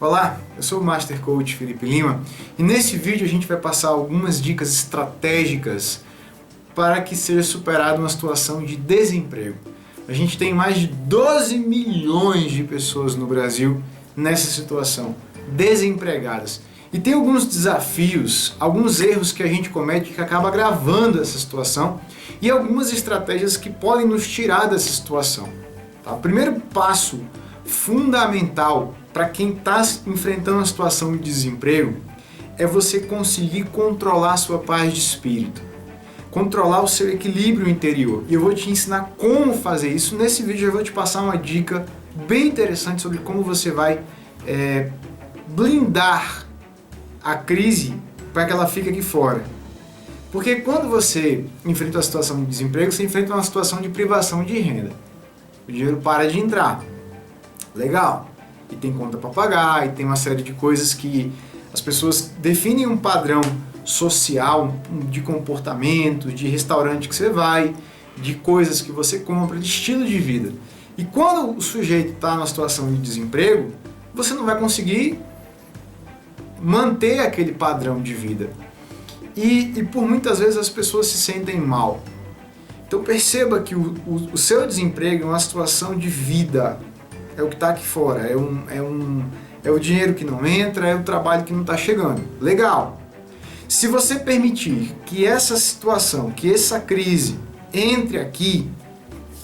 Olá, eu sou o Master Coach Felipe Lima e nesse vídeo a gente vai passar algumas dicas estratégicas para que seja superada uma situação de desemprego. A gente tem mais de 12 milhões de pessoas no Brasil nessa situação, desempregadas. E tem alguns desafios, alguns erros que a gente comete que acaba agravando essa situação e algumas estratégias que podem nos tirar dessa situação. Tá? O primeiro passo fundamental para quem está enfrentando uma situação de desemprego é você conseguir controlar a sua paz de espírito, controlar o seu equilíbrio interior. E eu vou te ensinar como fazer isso. Nesse vídeo eu vou te passar uma dica bem interessante sobre como você vai blindar a crise para que ela fique aqui fora. Porque quando você enfrenta uma situação de desemprego, você enfrenta uma situação de privação de renda. O dinheiro para de entrar. Legal. E tem conta para pagar, e tem uma série de coisas que as pessoas definem um padrão social de comportamento, de restaurante que você vai, de coisas que você compra, de estilo de vida. E quando o sujeito está numa situação de desemprego, você não vai conseguir manter aquele padrão de vida. E por muitas vezes as pessoas se sentem mal. Então perceba que o seu desemprego é uma situação de vida. É o que está aqui fora, é o dinheiro que não entra, é o trabalho que não está chegando. Legal! Se você permitir que essa situação, que essa crise entre aqui,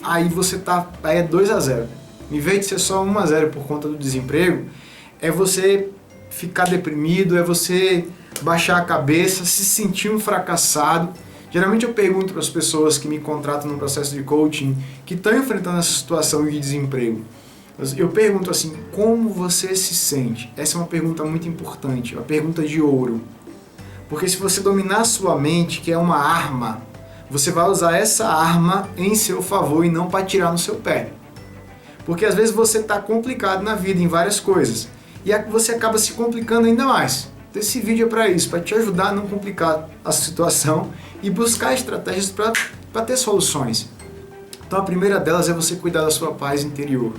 aí você aí é 2-0. Em vez de ser só 1-0 por conta do desemprego, é você ficar deprimido, é você baixar a cabeça, se sentir um fracassado. Geralmente eu pergunto para as pessoas que me contratam no processo de coaching, que estão enfrentando essa situação de desemprego, eu pergunto assim, como você se sente? Essa é uma pergunta muito importante, uma pergunta de ouro. Porque se você dominar a sua mente, que é uma arma, você vai usar essa arma em seu favor e não para tirar no seu pé. Porque às vezes você está complicado na vida em várias coisas e você acaba se complicando ainda mais. Esse vídeo é para isso, para te ajudar a não complicar a situação e buscar estratégias para ter soluções. Então a primeira delas é você cuidar da sua paz interior,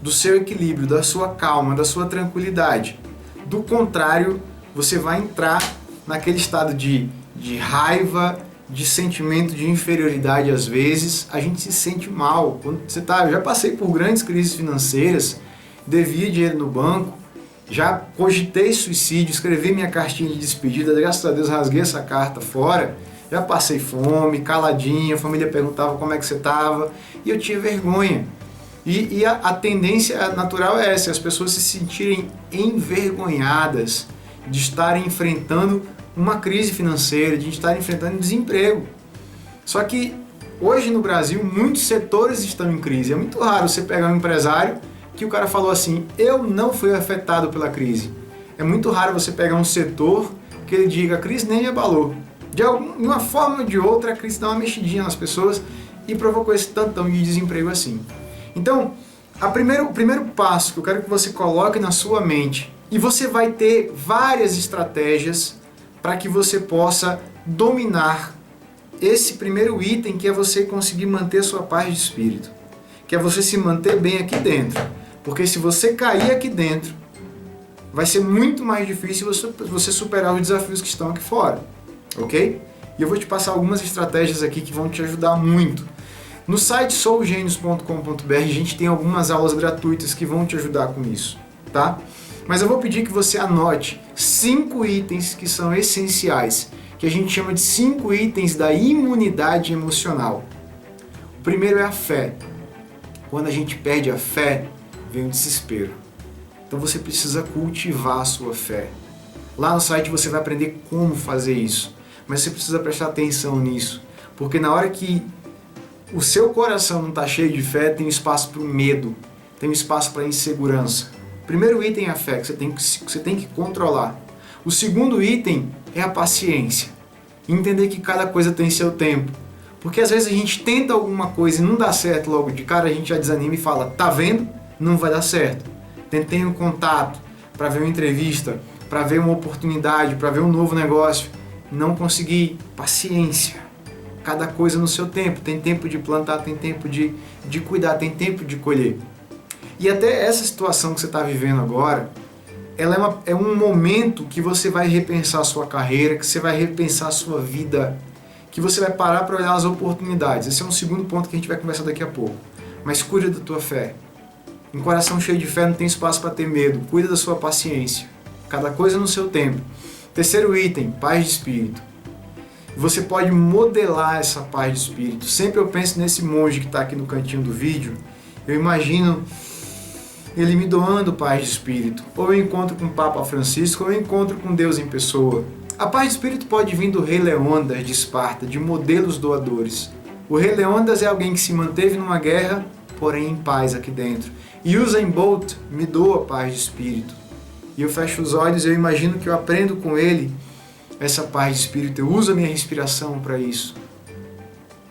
do seu equilíbrio, da sua calma, da sua tranquilidade. Do contrário, você vai entrar naquele estado de raiva, de sentimento de inferioridade às vezes. A gente se sente mal. Quando eu já passei por grandes crises financeiras, devia dinheiro no banco, já cogitei suicídio, escrevi minha cartinha de despedida, graças a Deus rasguei essa carta fora, já passei fome, caladinho, a família perguntava como é que você estava, e eu tinha vergonha. E a tendência natural é essa, as pessoas se sentirem envergonhadas de estarem enfrentando uma crise financeira, de estarem enfrentando desemprego. Só que hoje no Brasil muitos setores estão em crise. É muito raro você pegar um empresário que o cara falou assim, eu não fui afetado pela crise. É muito raro você pegar um setor que ele diga, a crise nem me abalou. De uma forma ou de outra a crise dá uma mexidinha nas pessoas e provocou esse tantão de desemprego assim. Então, o primeiro passo que eu quero que você coloque na sua mente, e você vai ter várias estratégias para que você possa dominar esse primeiro item, que é você conseguir manter a sua paz de espírito, que é você se manter bem aqui dentro, porque se você cair aqui dentro, vai ser muito mais difícil você superar os desafios que estão aqui fora, ok? E eu vou te passar algumas estratégias aqui que vão te ajudar muito. No site sougenius.com.br a gente tem algumas aulas gratuitas que vão te ajudar com isso, tá? Mas eu vou pedir que você anote 5 itens que são essenciais, que a gente chama de 5 itens da imunidade emocional. O primeiro é a fé. Quando a gente perde a fé, vem o desespero. Então você precisa cultivar a sua fé. Lá no site você vai aprender como fazer isso, mas você precisa prestar atenção nisso, porque na hora que o seu coração não está cheio de fé, tem espaço para o medo, tem espaço para a insegurança. O primeiro item é a fé, que você tem que controlar. O segundo item é a paciência. Entender que cada coisa tem seu tempo. Porque às vezes a gente tenta alguma coisa e não dá certo logo de cara, a gente já desanima e fala, tá vendo? Não vai dar certo. Tentei um contato para ver uma entrevista, para ver uma oportunidade, para ver um novo negócio. Não consegui. Paciência. Cada coisa no seu tempo. Tem tempo de plantar, tem tempo de cuidar, tem tempo de colher. E até essa situação que você está vivendo agora, é um momento que você vai repensar a sua carreira, que você vai repensar a sua vida, que você vai parar para olhar as oportunidades. Esse é um segundo ponto que a gente vai conversar daqui a pouco. Mas cuida da tua fé. Um coração cheio de fé não tem espaço para ter medo. Cuida da sua paciência. Cada coisa no seu tempo. Terceiro item, paz de espírito. Você pode modelar essa paz de espírito. Sempre eu penso nesse monge que está aqui no cantinho do vídeo. Eu imagino ele me doando paz de espírito. Ou eu encontro com o Papa Francisco, ou eu encontro com Deus em pessoa. A paz de espírito pode vir do rei Leônidas de Esparta, de modelos doadores. O rei Leônidas é alguém que se manteve numa guerra, porém em paz aqui dentro. E Usain Bolt me doa paz de espírito. E eu fecho os olhos e eu imagino que eu aprendo com ele essa paz de espírito. Eu uso a minha respiração para isso.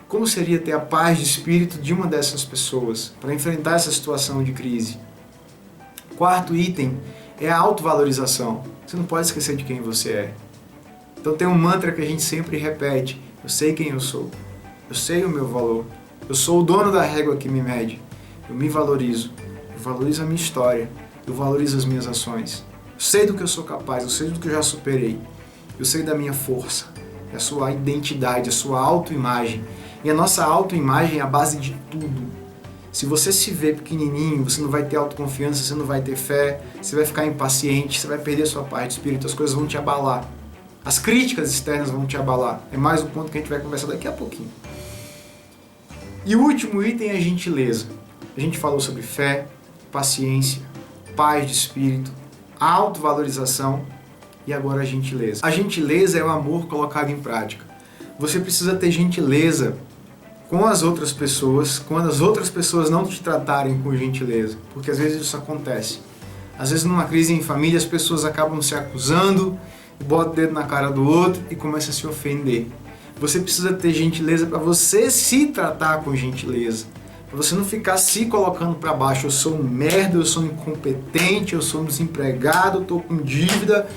Como seria ter a paz de espírito de uma dessas pessoas para enfrentar essa situação de crise? Quarto item é a autovalorização. Você não pode esquecer de quem você é. Então tem um mantra que a gente sempre repete. Eu sei quem eu sou. Eu sei o meu valor. Eu sou o dono da régua que me mede. Eu me valorizo. Eu valorizo a minha história. Eu valorizo as minhas ações. Eu sei do que eu sou capaz. Eu sei do que eu já superei. Eu sei da minha força. A sua identidade, a sua autoimagem. E a nossa autoimagem é a base de tudo. Se você se vê pequenininho, você não vai ter autoconfiança, você não vai ter fé, você vai ficar impaciente, você vai perder sua paz de espírito, as coisas vão te abalar. As críticas externas vão te abalar. É mais um ponto que a gente vai conversar daqui a pouquinho. E o último item é a gentileza. A gente falou sobre fé, paciência, paz de espírito, autovalorização e agora a gentileza. A gentileza é o amor colocado em prática. Você precisa ter gentileza com as outras pessoas, quando as outras pessoas não te tratarem com gentileza, porque às vezes isso acontece. Às vezes numa crise em família as pessoas acabam se acusando, botam o dedo na cara do outro e começam a se ofender. Você precisa ter gentileza para você se tratar com gentileza, para você não ficar se colocando para baixo. Eu sou um merda, eu sou incompetente, eu sou um desempregado, eu tô com dívida.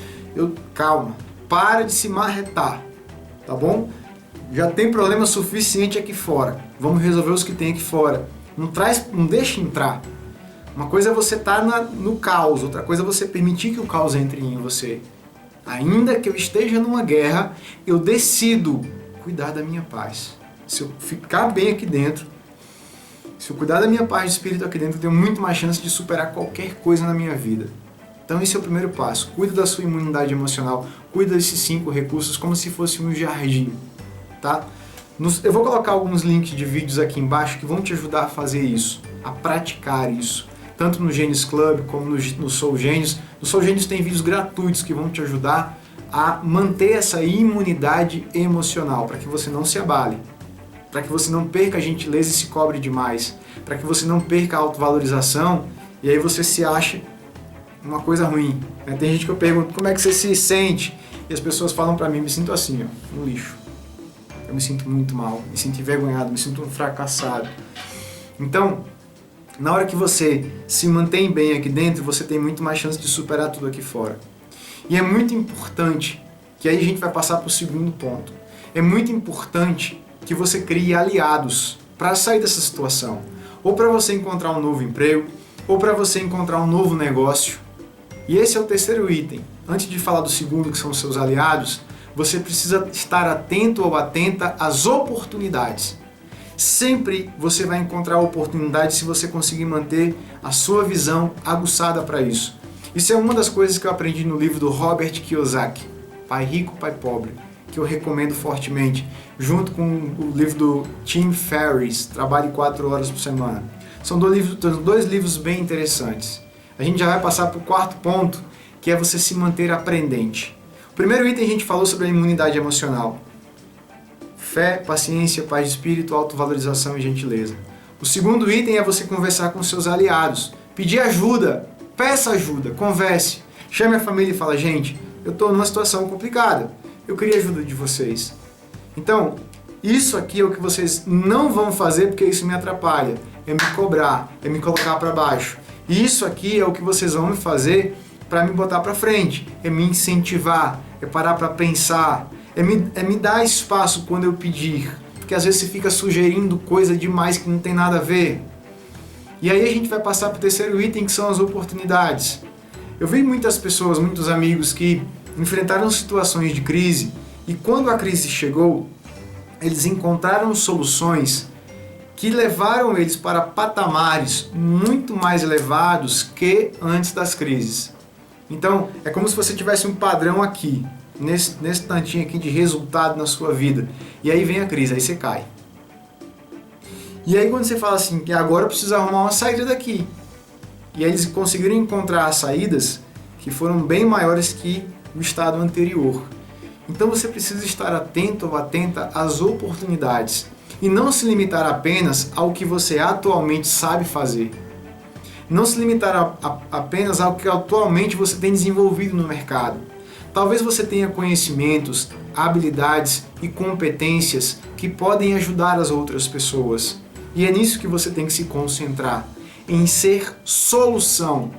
Calma, para de se marretar, tá bom? Já tem problema suficiente aqui fora. Vamos resolver os que tem aqui fora. Não deixe entrar. Uma coisa é você estar no caos, outra coisa é você permitir que o caos entre em você. Ainda que eu esteja numa guerra, eu decido cuidar da minha paz. Se eu ficar bem aqui dentro, se eu cuidar da minha paz de espírito aqui dentro, eu tenho muito mais chance de superar qualquer coisa na minha vida. Então esse é o primeiro passo. Cuida da sua imunidade emocional. Cuida desses 5 recursos como se fosse um jardim. Tá? Eu vou colocar alguns links de vídeos aqui embaixo que vão te ajudar a fazer isso, a praticar isso, tanto no Gênios Club como no Sou Gênios. No Sou Gênios tem vídeos gratuitos que vão te ajudar a manter essa imunidade emocional, para que você não se abale, para que você não perca a gentileza e se cobre demais, para que você não perca a autovalorização e aí você se acha uma coisa ruim. Tem gente que eu pergunto, como é que você se sente? E as pessoas falam para mim, me sinto assim, ó, no lixo. Eu me sinto muito mal, me sinto envergonhado, me sinto um fracassado. Então, na hora que você se mantém bem aqui dentro, você tem muito mais chance de superar tudo aqui fora. E é muito importante, que aí a gente vai passar para o segundo ponto, é muito importante que você crie aliados para sair dessa situação. Ou para você encontrar um novo emprego, ou para você encontrar um novo negócio. E esse é o terceiro item. Antes de falar do segundo, que são os seus aliados, você precisa estar atento ou atenta às oportunidades. Sempre você vai encontrar oportunidades se você conseguir manter a sua visão aguçada para isso. Isso é uma das coisas que eu aprendi no livro do Robert Kiyosaki, Pai Rico, Pai Pobre, que eu recomendo fortemente, junto com o livro do Tim Ferriss, Trabalhe 4 horas por semana. São dois livros bem interessantes. A gente já vai passar para o quarto ponto, que é você se manter aprendente. O primeiro item a gente falou sobre a imunidade emocional. Fé, paciência, paz de espírito, autovalorização e gentileza. O segundo item é você conversar com seus aliados. Pedir ajuda, peça ajuda, converse. Chame a família e fala, gente, eu estou numa situação complicada. Eu queria a ajuda de vocês. Então, isso aqui é o que vocês não vão fazer porque isso me atrapalha. É me cobrar, é me colocar para baixo. E isso aqui é o que vocês vão me fazer para me botar para frente. É me incentivar, é parar para pensar, é me dar espaço quando eu pedir. Porque às vezes você fica sugerindo coisa demais que não tem nada a ver. E aí a gente vai passar para o terceiro item, que são as oportunidades. Eu vi muitas pessoas, muitos amigos que enfrentaram situações de crise e quando a crise chegou, eles encontraram soluções que levaram eles para patamares muito mais elevados que antes das crises. Então, é como se você tivesse um padrão aqui, nesse tantinho aqui de resultado na sua vida. E aí vem a crise, aí você cai. E aí quando você fala assim, que agora eu preciso arrumar uma saída daqui. E aí eles conseguiram encontrar saídas que foram bem maiores que o estado anterior. Então você precisa estar atento ou atenta às oportunidades e não se limitar apenas ao que você atualmente sabe fazer. Não se limitar apenas ao que atualmente você tem desenvolvido no mercado. Talvez você tenha conhecimentos, habilidades e competências que podem ajudar as outras pessoas. E é nisso que você tem que se concentrar, em ser solução.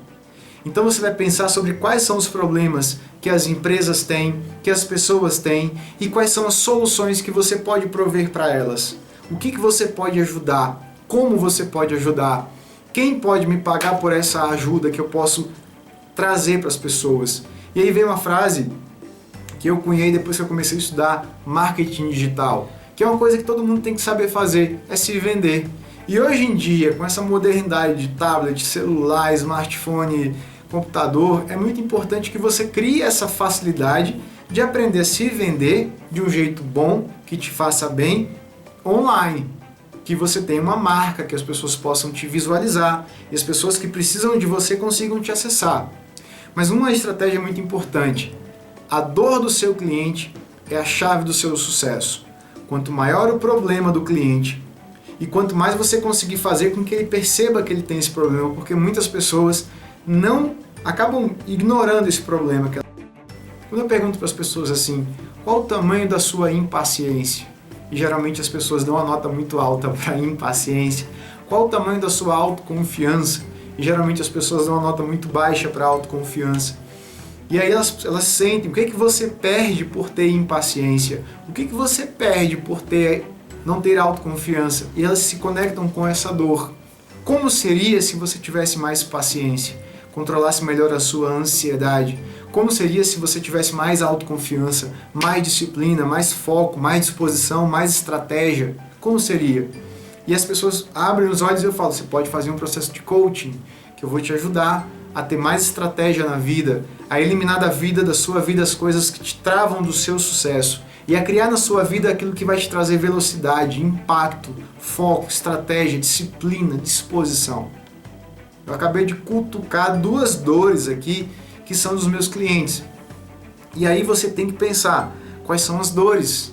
Então você vai pensar sobre quais são os problemas que as empresas têm, que as pessoas têm e quais são as soluções que você pode prover para elas. O que você pode ajudar? Como você pode ajudar? Quem pode me pagar por essa ajuda que eu posso trazer para as pessoas? E aí vem uma frase que eu cunhei depois que eu comecei a estudar marketing digital, que é uma coisa que todo mundo tem que saber fazer, é se vender. E hoje em dia, com essa modernidade de tablet, celular, smartphone, computador, é muito importante que você crie essa facilidade de aprender a se vender de um jeito bom, que te faça bem, online. Que você tenha uma marca, que as pessoas possam te visualizar e as pessoas que precisam de você consigam te acessar. Mas uma estratégia muito importante: a dor do seu cliente é a chave do seu sucesso. Quanto maior o problema do cliente e quanto mais você conseguir fazer com que ele perceba que ele tem esse problema, porque muitas pessoas não acabam ignorando esse problema. Quando eu pergunto para as pessoas assim, qual o tamanho da sua impaciência? E geralmente as pessoas dão uma nota muito alta para impaciência. Qual o tamanho da sua autoconfiança? E geralmente as pessoas dão uma nota muito baixa para autoconfiança. E aí elas sentem, o que você perde por ter impaciência? O que você perde por não ter autoconfiança? E elas se conectam com essa dor. Como seria se você tivesse mais paciência? Controlasse melhor a sua ansiedade? Como seria se você tivesse mais autoconfiança, mais disciplina, mais foco, mais disposição, mais estratégia? Como seria? E as pessoas abrem os olhos e eu falo, você pode fazer um processo de coaching, que eu vou te ajudar a ter mais estratégia na vida, a eliminar da sua vida as coisas que te travam do seu sucesso e a criar na sua vida aquilo que vai te trazer velocidade, impacto, foco, estratégia, disciplina, disposição. Eu acabei de cutucar duas dores aqui que são dos meus clientes. E aí você tem que pensar quais são as dores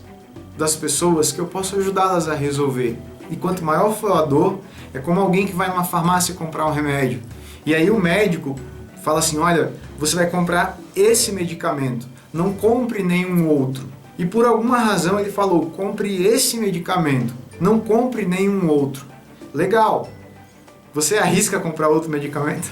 das pessoas que eu posso ajudá-las a resolver. E quanto maior for a dor, é como alguém que vai numa farmácia comprar um remédio. E aí o médico fala assim, olha, você vai comprar esse medicamento, não compre nenhum outro. E por alguma razão ele falou, compre esse medicamento, não compre nenhum outro. Legal. Você arrisca comprar outro medicamento?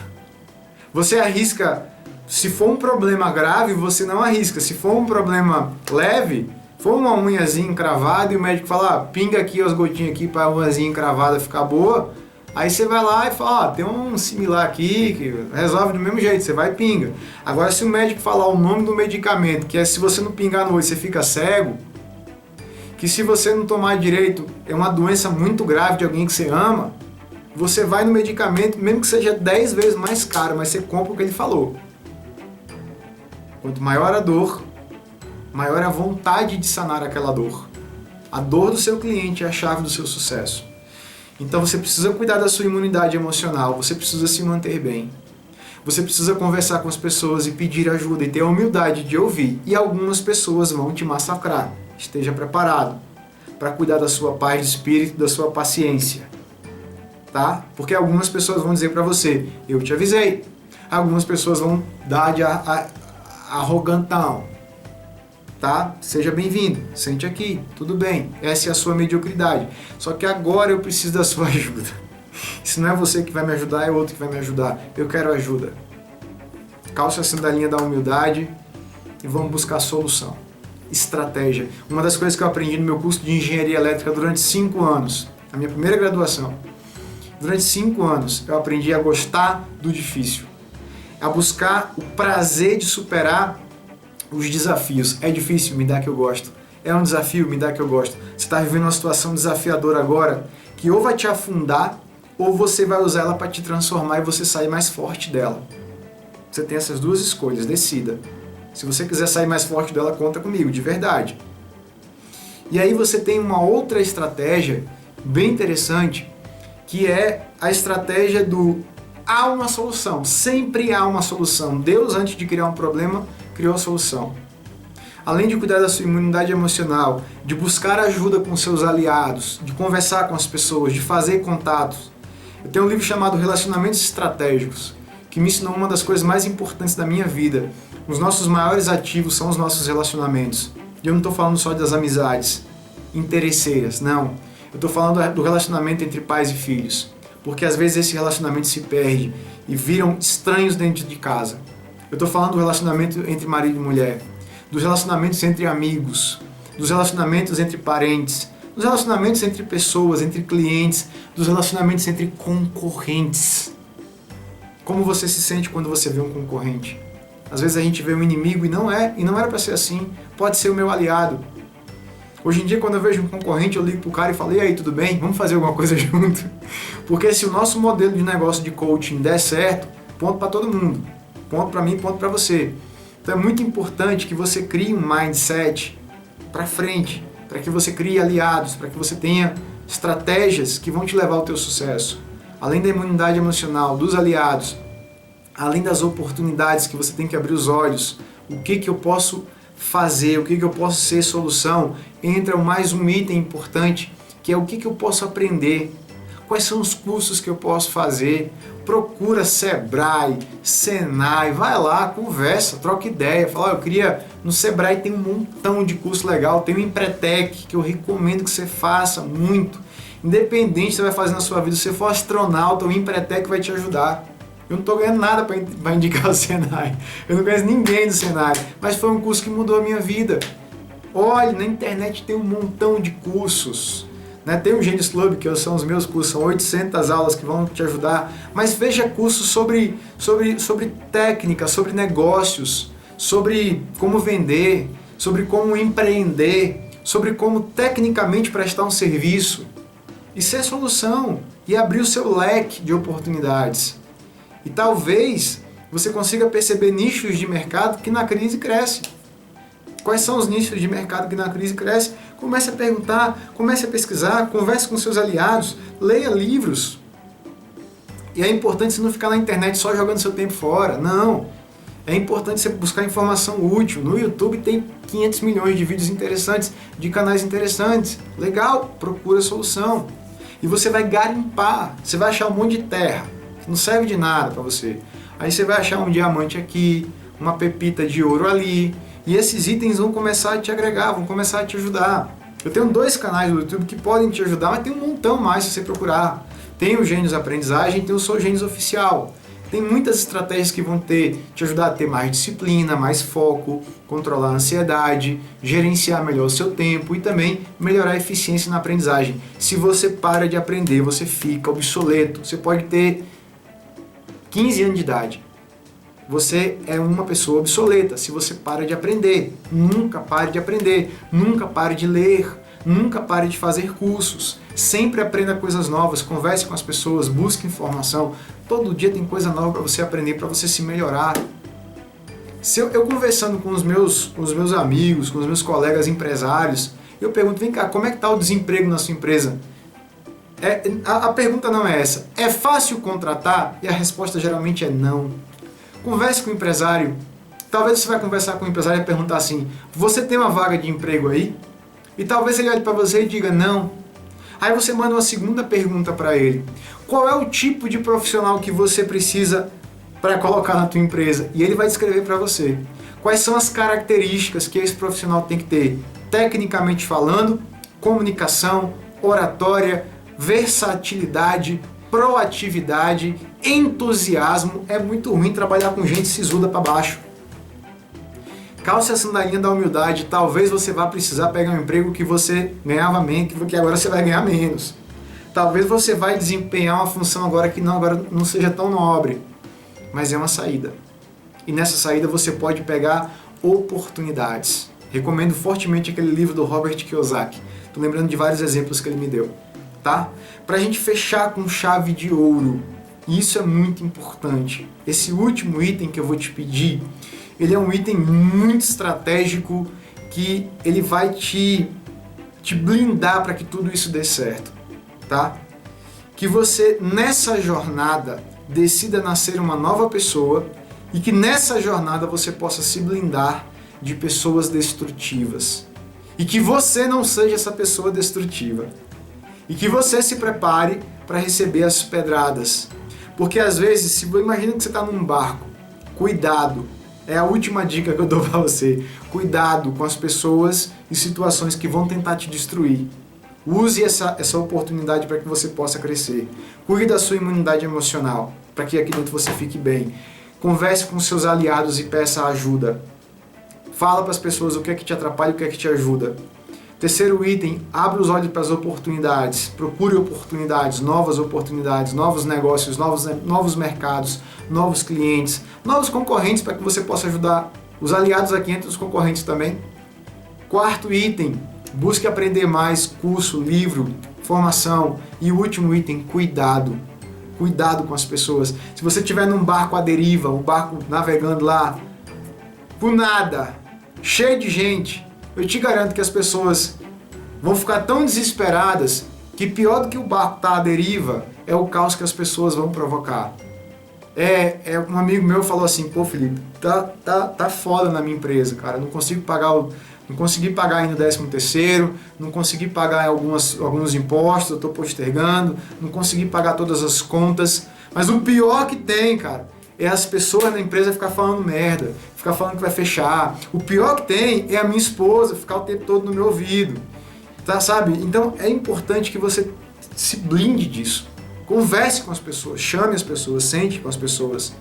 Você arrisca, se for um problema grave, você não arrisca. Se for um problema leve, for uma unhazinha encravada e o médico fala, pinga aqui as gotinhas aqui para a unhazinha encravada ficar boa, aí você vai lá e fala, tem um similar aqui que resolve do mesmo jeito, você vai e pinga. Agora se o médico falar o nome do medicamento, que é se você não pingar no olho você fica cego, que se você não tomar direito é uma doença muito grave de alguém que você ama, você vai no medicamento, mesmo que seja 10 vezes mais caro, mas você compra o que ele falou. Quanto maior a dor, maior a vontade de sanar aquela dor. A dor do seu cliente é a chave do seu sucesso. Então você precisa cuidar da sua imunidade emocional, você precisa se manter bem. Você precisa conversar com as pessoas e pedir ajuda e ter a humildade de ouvir. E algumas pessoas vão te massacrar. Esteja preparado para cuidar da sua paz de espírito, da sua paciência. Tá? Porque algumas pessoas vão dizer para você, eu te avisei. Algumas pessoas vão dar de arrogantão. Tá? Seja bem-vindo, sente aqui, tudo bem, essa é a sua mediocridade. Só que agora eu preciso da sua ajuda. Se não é você que vai me ajudar, é outro que vai me ajudar. Eu quero ajuda. Calça a sandalinha da humildade e vamos buscar solução. Estratégia. Uma das coisas que eu aprendi no meu curso de engenharia elétrica durante 5 anos, a minha primeira graduação, durante 5 anos eu aprendi a gostar do difícil. a buscar o prazer de superar os desafios. É difícil, me dá que eu gosto. É um desafio, me dá que eu gosto. Você está vivendo uma situação desafiadora agora, que ou vai te afundar, ou você vai usar ela para te transformar e você sair mais forte dela. Você tem essas duas escolhas, decida. Se você quiser sair mais forte dela, conta comigo, de verdade. E aí você tem uma outra estratégia bem interessante, que é a estratégia do há uma solução. Sempre há uma solução. Deus, antes de criar um problema, criou a solução. Além de cuidar da sua imunidade emocional, de buscar ajuda com seus aliados, de conversar com as pessoas, de fazer contatos. Eu tenho um livro chamado Relacionamentos Estratégicos, que me ensinou uma das coisas mais importantes da minha vida. Os nossos maiores ativos são os nossos relacionamentos. E eu não estou falando só das amizades interesseiras, não. Eu estou falando do relacionamento entre pais e filhos. Porque às vezes esse relacionamento se perde e viram estranhos dentro de casa. Eu estou falando do relacionamento entre marido e mulher, dos relacionamentos entre amigos, dos relacionamentos entre parentes, dos relacionamentos entre pessoas, entre clientes, dos relacionamentos entre concorrentes. Como você se sente quando você vê um concorrente? Às vezes a gente vê um inimigo e não era para ser assim, pode ser o meu aliado. Hoje em dia, quando eu vejo um concorrente, eu ligo pro cara e falo: e aí, tudo bem? Vamos fazer alguma coisa junto? Porque se o nosso modelo de negócio de coaching der certo, ponto para todo mundo. Ponto para mim, ponto para você. Então é muito importante que você crie um mindset para frente, para que você crie aliados, para que você tenha estratégias que vão te levar ao teu sucesso. Além da imunidade emocional, dos aliados, além das oportunidades que você tem que abrir os olhos, o que eu posso fazer, o que eu posso ser solução, entra mais um item importante, que é o que eu posso aprender, quais são os cursos que eu posso fazer. Procura Sebrae, Senai, vai lá, conversa, troca ideia, fala: eu queria, no Sebrae tem um montão de curso legal, tem o Empretec, que eu recomendo que você faça muito, independente se você vai fazer na sua vida, se você for astronauta, o Empretec vai te ajudar. Eu não estou ganhando nada para indicar o Senai. Eu não conheço ninguém do Senai. Mas foi um curso que mudou a minha vida. Olha, na internet tem um montão de cursos. Né? Tem o Genius Club, que são os meus cursos. São 800 aulas que vão te ajudar. Mas veja cursos sobre técnica, sobre negócios, sobre como vender, sobre como empreender, sobre como tecnicamente prestar um serviço. Isso é solução. E abrir o seu leque de oportunidades. E talvez você consiga perceber nichos de mercado que na crise crescem. Quais são os nichos de mercado que na crise crescem? Comece a perguntar, comece a pesquisar, converse com seus aliados, leia livros. E é importante você não ficar na internet só jogando seu tempo fora. Não. É importante você buscar informação útil. No YouTube tem 500 milhões de vídeos interessantes, de canais interessantes. Legal, procura solução. E você vai garimpar, você vai achar um monte de terra. Não serve de nada para você. Aí você vai achar um diamante aqui, uma pepita de ouro ali, e esses itens vão começar a te agregar, vão começar a te ajudar. Eu tenho 2 canais no YouTube que podem te ajudar, mas tem um montão mais se você procurar. Tem o Gênios Aprendizagem, tem o Sou Gênios Oficial. Tem muitas estratégias que vão te ajudar a ter mais disciplina, mais foco, controlar a ansiedade, gerenciar melhor o seu tempo e também melhorar a eficiência na aprendizagem. Se você para de aprender, você fica obsoleto. Você pode ter 15 anos de idade. Você é uma pessoa obsoleta se você para de aprender. Nunca pare de aprender, nunca pare de ler, nunca pare de fazer cursos. Sempre aprenda coisas novas, converse com as pessoas, busque informação. Todo dia tem coisa nova para você aprender, para você se melhorar. Se eu conversando com os meus amigos, com os meus colegas empresários, eu pergunto: vem cá, como é que está o desemprego na sua empresa? A pergunta não é essa. É fácil contratar? E a resposta geralmente é não. Converse com o empresário. Talvez você vai conversar com o empresário e perguntar assim: você tem uma vaga de emprego aí? E talvez ele olhe para você e diga não. Aí você manda uma segunda pergunta para ele: qual é o tipo de profissional que você precisa para colocar na tua empresa? E ele vai descrever para você quais são as características que esse profissional tem que ter, tecnicamente falando, comunicação, oratória, versatilidade, proatividade, entusiasmo. É muito ruim trabalhar com gente sisuda para baixo. Calce a sandalinha da humildade. Talvez você vá precisar pegar um emprego que você ganhava menos, que agora você vai ganhar menos. Talvez você vai desempenhar uma função agora que agora não seja tão nobre, mas é uma saída. E nessa saída você pode pegar oportunidades. Recomendo fortemente aquele livro do Robert Kiyosaki. Tô lembrando de vários exemplos que ele me deu, tá? Pra gente fechar com chave de ouro. E isso é muito importante. Esse último item que eu vou te pedir, ele é um item muito estratégico que ele vai te blindar para que tudo isso dê certo, tá? Que você, nessa jornada, decida nascer uma nova pessoa e que nessa jornada você possa se blindar de pessoas destrutivas. E que você não seja essa pessoa destrutiva. E que você se prepare para receber as pedradas. Porque às vezes, se imagina que você está num barco, cuidado, é a última dica que eu dou para você. Cuidado com as pessoas e situações que vão tentar te destruir. Use essa oportunidade para que você possa crescer. Cuide da sua imunidade emocional, para que aqui dentro você fique bem. Converse com seus aliados e peça ajuda. Fala para as pessoas o que é que te atrapalha e o que é que te ajuda. Terceiro item, abra os olhos para as oportunidades. Procure oportunidades, novos negócios, novos mercados, novos clientes, novos concorrentes para que você possa ajudar os aliados aqui entre os concorrentes também. Quarto item, busque aprender mais, curso, livro, formação. E o último item, cuidado. Cuidado com as pessoas. Se você estiver num barco à deriva, um barco navegando lá, por nada, cheio de gente, eu te garanto que as pessoas vão ficar tão desesperadas que pior do que o barco estar à deriva é o caos que as pessoas vão provocar. Um amigo meu falou assim, pô Felipe, tá foda na minha empresa, cara, não consegui pagar ainda o 13º, não consegui pagar alguns impostos, eu tô postergando, não consegui pagar todas as contas, mas o pior que tem, cara, é as pessoas na empresa ficar falando merda, ficar falando que vai fechar. O pior que tem é a minha esposa ficar o tempo todo no meu ouvido, tá, sabe? Então é importante que você se blinde disso. Converse com as pessoas, chame as pessoas, sente com as pessoas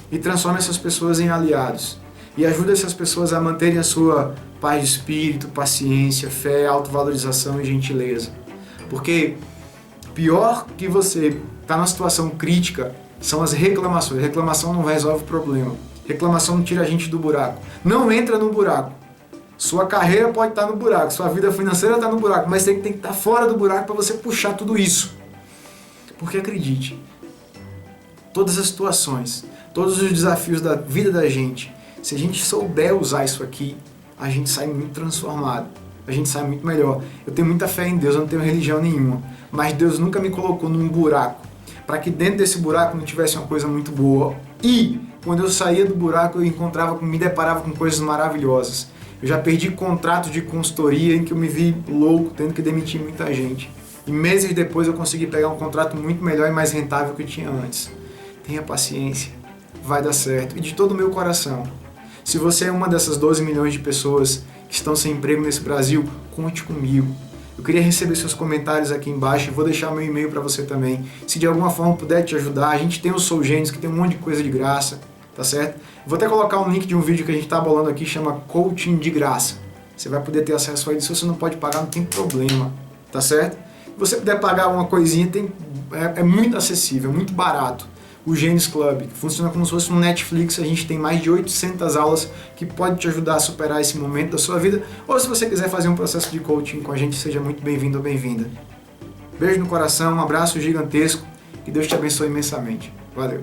e transforme essas pessoas em aliados. E ajude essas pessoas a manterem a sua paz de espírito, paciência, fé, autovalorização e gentileza. Porque pior que você tá numa situação crítica são as reclamações. Reclamação não resolve o problema. Reclamação não tira a gente do buraco. Não entra no buraco. Sua carreira pode estar no buraco, sua vida financeira está no buraco, mas tem que estar fora do buraco para você puxar tudo isso. Porque acredite, todas as situações, todos os desafios da vida da gente, se a gente souber usar isso aqui, a gente sai muito transformado, a gente sai muito melhor. Eu tenho muita fé em Deus, eu não tenho religião nenhuma, mas Deus nunca me colocou num buraco, para que dentro desse buraco não tivesse uma coisa muito boa. E quando eu saía do buraco, eu me deparava com coisas maravilhosas. Eu já perdi contrato de consultoria em que eu me vi louco, tendo que demitir muita gente. E meses depois eu consegui pegar um contrato muito melhor e mais rentável que eu tinha antes. Tenha paciência, vai dar certo. E de todo o meu coração, se você é uma dessas 12 milhões de pessoas que estão sem emprego nesse Brasil, conte comigo. Eu queria receber seus comentários aqui embaixo e vou deixar meu e-mail para você também. Se de alguma forma puder te ajudar, a gente tem o Sou Gênios, que tem um monte de coisa de graça, tá certo? Vou até colocar um link de um vídeo que a gente tá bolando aqui, chama Coaching de Graça. Você vai poder ter acesso a ele. Se você não pode pagar, não tem problema, tá certo? Se você puder pagar uma coisinha, é muito acessível, muito barato. O Gênios Club, que funciona como se fosse um Netflix, a gente tem mais de 800 aulas que pode te ajudar a superar esse momento da sua vida, ou se você quiser fazer um processo de coaching com a gente, seja muito bem-vindo ou bem-vinda. Beijo no coração, um abraço gigantesco, que Deus te abençoe imensamente. Valeu!